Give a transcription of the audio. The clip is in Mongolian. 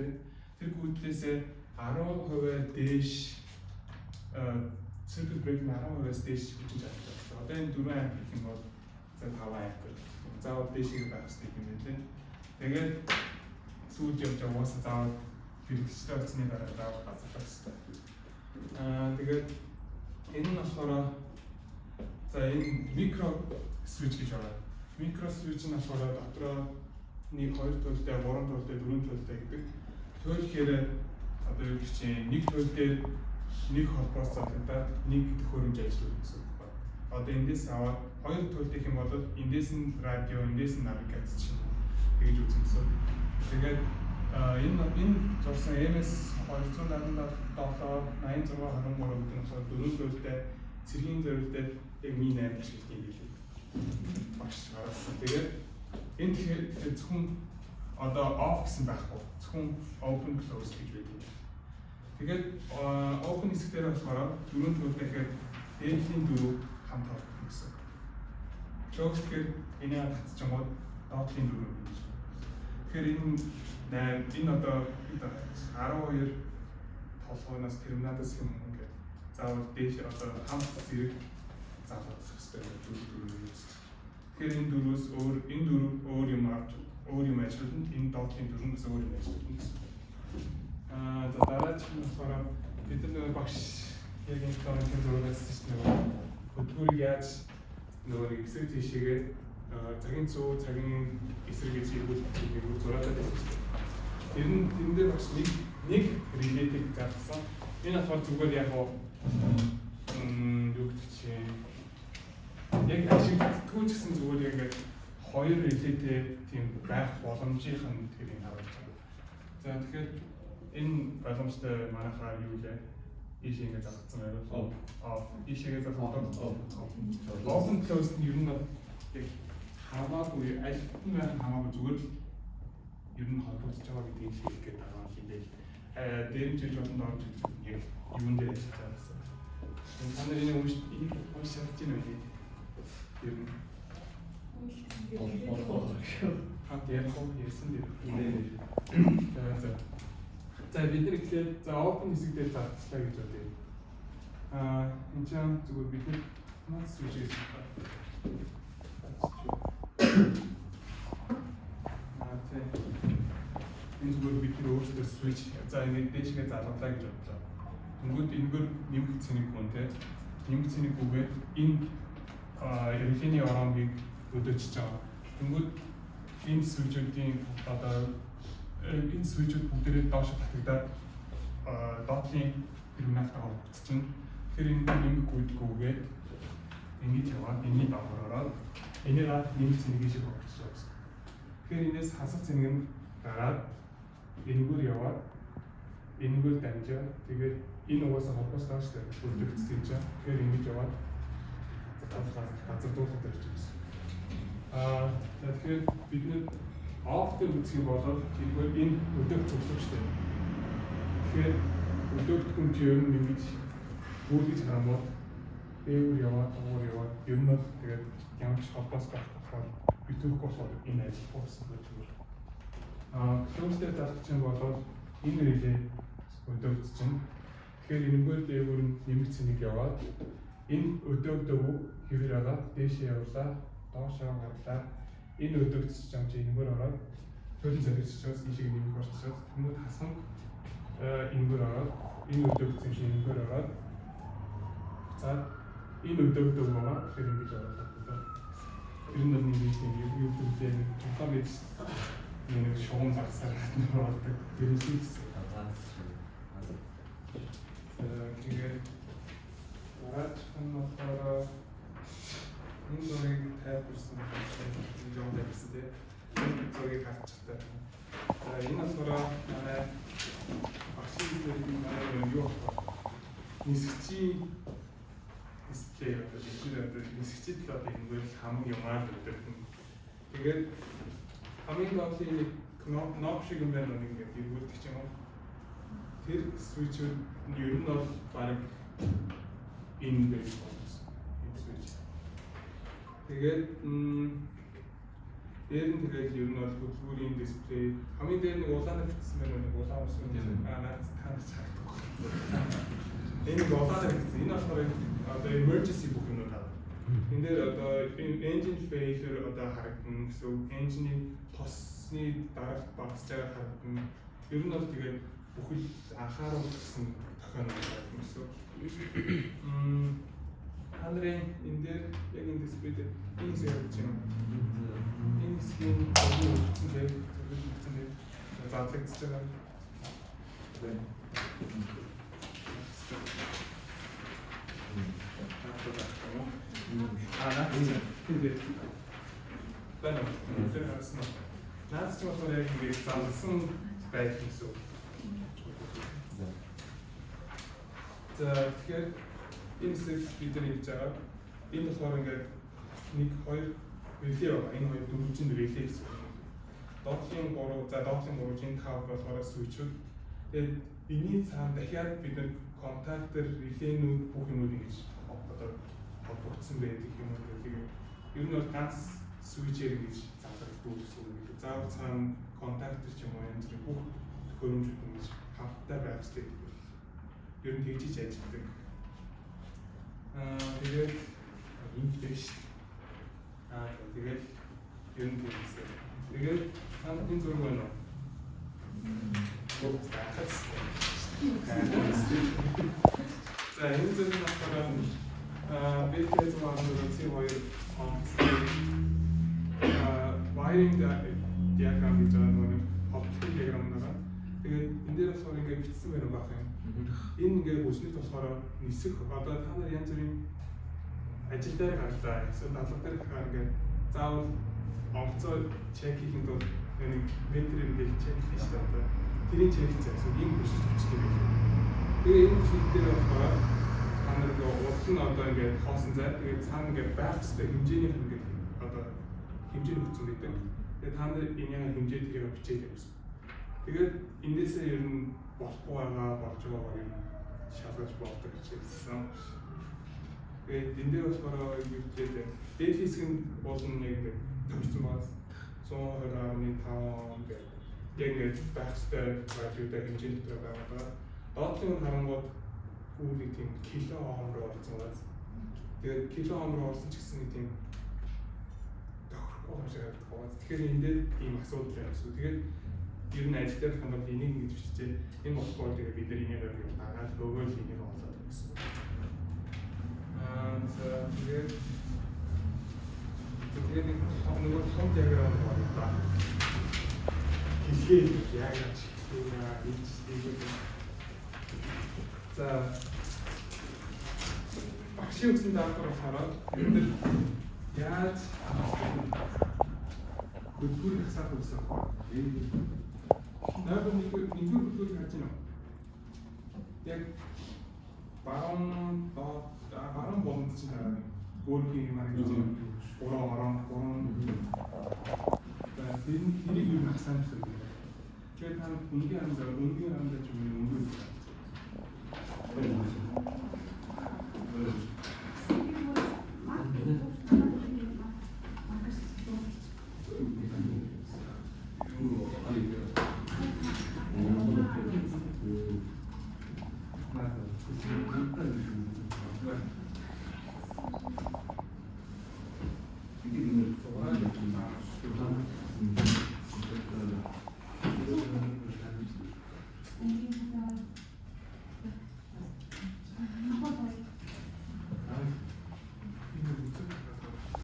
тий. Тэр гүйдлээсээ 10% дээш circuit breaker 10%-аас дээш хүчин чаддаг. Одоо энэ 4 ампер гэх юм бол за 5 ампер. Заавал дээшийг байх хэрэгтэй юм байна тий. Тэгээд сүүлд явж угаасаа заавал хэрэгжтэй болсны дараа заавал газарлах хэрэгтэй. Тэгээд энэ нь болохоор за энэ микро switch гэж байна. Микро switch нь болохоор дотроо 1 2 төлөлтэй 3 төлөлтэй 4 төлөлтэй гэдэг. Төлөхээр одоо юу гэж чинь нэг төлөв дээр нэг холбоос цагдаад нэг төхөөрөмж ажиллах гэсэн үг байна. Одоо эндээс аваад хоёр төлөв гэх юм бол эндээс нь радио, эндээс нь навигац чинь тэгж үзэн гэсэн. Тэгээд энэ зурсан MS 277 8623 гэдэг нь болохоор 4 төлөвтэй цэргийн зөвлөлтэй яг Mi 8 ашиглах юм билээ. Багш харуулсан. Тэгээд энэ тэгэхээр зөвхөн одоо off гэсэн байхгүй. Зөвхөн open close гэж байдаг. Тэгээд open хэсгээр болохоор 4 төлөвтэй гэхээр дээдлийн 4 хамт ордог гэсэн. Close гэхээр энэ татчихгоо доотлын 4 гэж. Тэгэхээр энэ одоо 12 толгойноос терминалаас юм ингээд заавал дээш одоо хамт зэрэг заавал хэрэгтэй гэж. Тэгэхээр энэ дөрвөөс энэ дөрөв өөр юм ажиллана. Энэ доотлын дөрвөн бас өөр юм ажиллана гэсэн. За дараагийн нь болохоор бид нар багш яг энэ тооны зурагаас чинь хөдөлгөөрийг яаж нөгөө эсрэг тийшээгээ цагийн зүү цагийн эсрэг гэж хэлбэл зураатай байсан. Тэр нь тэн дээр багш нэг related гарсан. Энэ болохоор зүгээр яг юу гэдэг чинь яг ашиглагдгүй ч гэсэн зүгээр яг хоёр related тийм байх боломжийн тэрийг харуулж байгаа. За тэгэхээр энэ боломжтой манайхаар юу вэ? Ийшээ ингэ зарцсан байвал ийшээгээ зарцсан. Open close нь ер нь яг хамаагүй аль нь байх хамаагүй зүгээр л ер нь холбогдож байгаа гэдгийг хэлэх гээд байгаа юм байна. Дээр нь жиж болон орж яг юун дээр ажиллаж байгаа гэсэн. Та нар энэ уншиж чадж байна үү? Ер нь хат яг хоо ярьсан дээр. За бид нар ихлээр за open хэсэг дээр зарцлаа гэж бодъё. Энэ ч зүгээр бид нар мас switch-ийг энэ зүгээр бид нар өөрсдөө switch за ингэ дээшгээ залгалаа гэж бодлоо. Тэнгүүд энэгээр нэмэх цэник хүн те нэмэх цэник үгээд энэ ерөнхийний оромгийг өдөөчж байгаа. Тэнгүүд энэ switch-үүдийн одоо энэ switch-үүд бүгдээрээ доош татагдаад доотлын терминалтай холбогдчихно. Тэгэхээр энэ нэмэх гүйдгүүгээд ингэж яваад энэний доогоороо энийг нэмэх цэнийг шиг болгочихсон гэсэн. Тэгэхээр энэс хасах цэнийг нь гараад энэгээр яваад энэгээр дамжаад тэгээд энэ угаасаа холбоос доош үлдэгдсэн чинь тэгэхээр ингэж яваад газар дуулахад ирж байсан. Тэгэхээр бид нэр off-тэй үзэх юм бол тэргээр энэ өдөөх цогцолж штэ. Тэгэхээр өдөөгдөх юм чи ер нь ингэж гүйлгэж харамбал ээвэр яваад ер нь бол тэгээд ямар ч холбоос байхгүй битүүх болохоор энэ ажил болсон гэж байна. Close-тэй зарах чинь бол энэ рэлээ өдөөгдөж чинь. Тэгэхээр энэгээр ээвэр нь нэмэх цэнийг яваад энэ өдөөгдөв хэвээр аваад дээшээ явуулаа, доошоо гарлаа. Энэ өдөөгдөж байгаа чинь энэгээр ороод төлөв зориулчихсан ийшээ нэмэх болчихсон. Тэнгүүд хасан энэгээр ороод энэ өдөөгдсөн чинь энэгээр ороод за энэ өдөөгдөв байгаа. Тэгэхээр ингэж оруулаад байна. Тэр нь нэг юм төлөвлөө нэг тухайн гэж нэг шугам зарсаар ордог. Тэр нь хийсэн. Тэгээд гараад нь болохоор энэ зургийг тайлбарсан энэ юм байсан тийм. Энэ зургийг харчихдаг. Энэ болохоор манай архивын юу нисгчийн дисплей одоо нисгчид л одоо ингээд хамгийн юмар өгдөг. Тэгээд хамгийн гол кноп шиг юм байна ингээд эргүүлдэг ч юм уу. Тэр switch-үүд ер нь бол баг энэ дээр болсон. Энэ switch. Тэгээд дээр нь тэгээд ер нь бол хөдөлгүүрийн дисплей хамгийн дээр нэг улаанаар бичсэн байна нэг улаан энийг болоод гэсэн. Энэ болохоор одоо emergency бүх юмнууд аа. Энэ дээр одоо engine failure одоо харагдана гэсэн. Engine-ийн тосны дараалт багцлаар харагдана. Ер нь бол тэгээд бүхэл анхаарал гэсэн тохиолдол байна гэсэн. Хандрын энэ дээр яг энэ дисплей дээр энэ хэсэг явж байна. Энэ хэсгийн өгсөн дээр задлагдчихж байгаа. Тэгээд байна уу? Тэр харсан уу? Наад чинь болохоор яг ингэ залсан байх гэсэн үг. За тэгэхээр энэ хэсэг бид нар хийж байгаа. Энэ болохоор ингээд 1 2 реле байгаа. Энэ хоёр дөрвжинд реле гэсэн үг. Доотлын 3 за доотлын 3-ын 5 болохоор switch-уд. Тэгээд энэний цаана дахиад бид нар контактер релэнүүд бүх юмуд ингэж одоо холбогдсон байдаг юм уу гэдэг. Ер нь бол ганц switch-ээр ингэж залгагддаг гэсэн үг. Заавал цаана контактер ч юм уу энэ зэрэг бүх төхөөрөмжүүд ингэж хамтдаа байх хэрэгтэй. Ер нь тэгжиж ажилладаг. Тэгээд энэ дэш. Тэгээд ер нь тэгсэн. Тэгээд энэ зураг байна уу? За энэ зураг болохоор бэлтгэж байгаа C2 wiring diagram гэж байгаа нэг оптик диаграм байгаа. Тэгээд энэ дээр болохоор ингээд бичсэн байна байх юм. Энэ ингээд үснэт болохоор нисэх одоо та нар янз бүрийн ажил дээр гарлаа. Эсвэл дадлаг дээр гарах ингээд заавал онгоцоо чек хийхэд бол нэг метрээр ингээд чек хийж шүү дээ. Тэрийн чек хийж байгаа. Ийм бүсч бичдэг байх. Тэгээ энэ бүсч дээр болохоор та нар ингээд урд нь одоо ингээд хоосон зай. Тэгээд цаана ингээд байх хэвээр хэмжээний ингээд одоо хэмжээ өгсөн гэдэг. Тэгээд та нар энэ хэмжээ тэрийг бичээд явуулсан. Тэгээд эндээсээ ер нь болохгүй байгаа болж байгаа юм шалгаж болдог гэж хэлсэн. Тэгээд энэ дээр болохоор юу гэдэг дээд хэсэг нь болно яг төвчсөн баз 120.5 гэдэг яг ингээд байх хэвээр валютай хэмжээнд дотор байгаа. Доотлын харангууд үүний тийм кило ом руу орсон баз. Тэгээд кило ом руу орсон ч гэсэн тийм тохирохгүй шиг байна. Тэгэхээр энэ дээр ийм асуудал байна гэсэн. Тэгээд ер нь ажил дээр хандаад энийг ингэж биччихээ. Энэ болохгүй тэгээд бид нар энийг дагаад өгөөл энийг олоод гэсэн. За тэгээд нөгөө том диаграм байна. Хэлхээ яг за багшийн өгсөн даатгаар хараад бид нар яаж хөдөлгүүр хасаад өгсөн. Наадмын хөдөлгүүр харж байна уу? Яг баруун болонд чинь дараа өөрхийн юм аа гэж уран тэрийг юу хасаад өгсөн. Тэгээд та үнгийн хамдаа ч юм уу